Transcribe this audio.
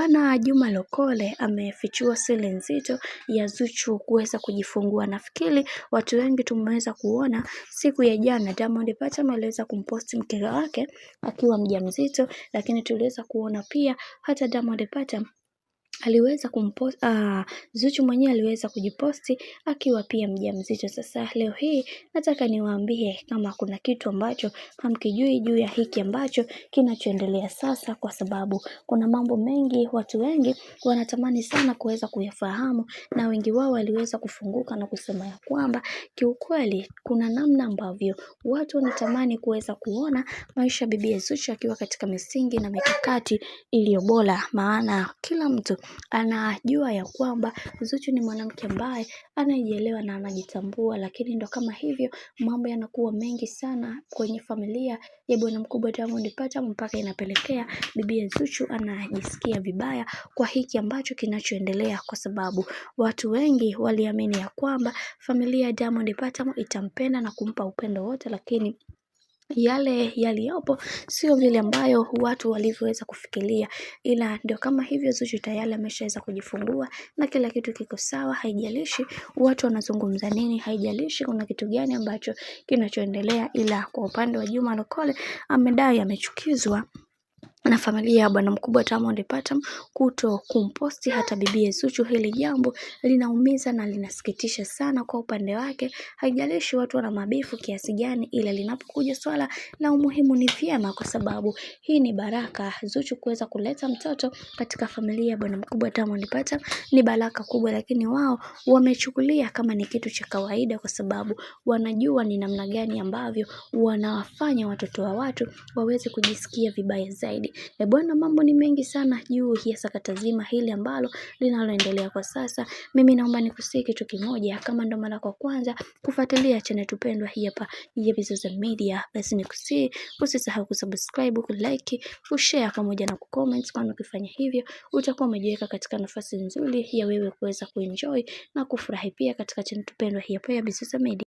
Bwana Juma Lokole amefichua siri nzito ya Zuchu kuweza kujifungua. Nafikiri watu wengi tumeweza kuona siku ya jana Diamond Platnumz aliweza kumposti mke wake akiwa mjamzito, lakini tuliweza kuona pia hata Diamond Platnumz aliweza kumpost Zuchu mwenyewe aliweza kujiposti akiwa pia mjamzito. Sasa leo hii nataka niwaambie kama kuna kitu ambacho hamkijui juu ya hiki ambacho kinachoendelea sasa, kwa sababu kuna mambo mengi watu wengi wanatamani sana kuweza kuyafahamu, na wengi wao waliweza kufunguka na kusema ya kwamba kiukweli kuna namna ambavyo watu wanatamani kuweza kuona maisha bibi Zuchu akiwa katika misingi na mikakati iliyo bora, maana kila mtu anajua ya kwamba Zuchu ni mwanamke ambaye anajielewa na anajitambua, lakini ndo kama hivyo mambo yanakuwa mengi sana kwenye familia ya bwana mkubwa Diamond Platnumz, mpaka inapelekea bibi Zuchu anajisikia vibaya kwa hiki ambacho kinachoendelea, kwa sababu watu wengi waliamini ya kwamba familia ya Diamond Platnumz itampenda na kumpa upendo wote, lakini yale yaliyopo sio vile ambayo watu walivyoweza kufikiria. Ila ndio kama hivyo Zuchu tayari ameshaweza kujifungua na kila kitu kiko sawa. Haijalishi watu wanazungumza nini, haijalishi kuna kitu gani ambacho kinachoendelea, ila kwa upande wa Juma Lokole amedai amechukizwa na familia ya bwana mkubwa Diamond Platnumz kuto kumposti hata bibi Zuchu. Hili jambo linaumiza na linasikitisha sana kwa upande wake. Haijalishi watu wana mabifu kiasi gani, ila linapokuja swala la umuhimu ni vyema, kwa sababu hii ni baraka. Zuchu kuweza kuleta mtoto katika familia ya bwana mkubwa Diamond Platnumz ni baraka kubwa, lakini wao wamechukulia kama ni kitu cha kawaida, kwa sababu wanajua ni namna gani ambavyo wanawafanya watoto wa watu waweze kujisikia vibaya zaidi. Bwana, mambo ni mengi sana juu ya sakata zima hili ambalo linaloendelea kwa sasa. Mimi naomba nikusihi kitu kimoja, kama ndo mara kwa kwanza kufuatilia channel tupendwa hii hapa ya Bizoza Media, basi nikusihi usisahau kusubscribe, kulike, kushare pamoja na kucomment, kwani ukifanya hivyo utakuwa umejiweka katika nafasi nzuri ya wewe kuweza kuenjoy na kufurahi pia katika channel tupendwa hii hapa ya Bizoza Media.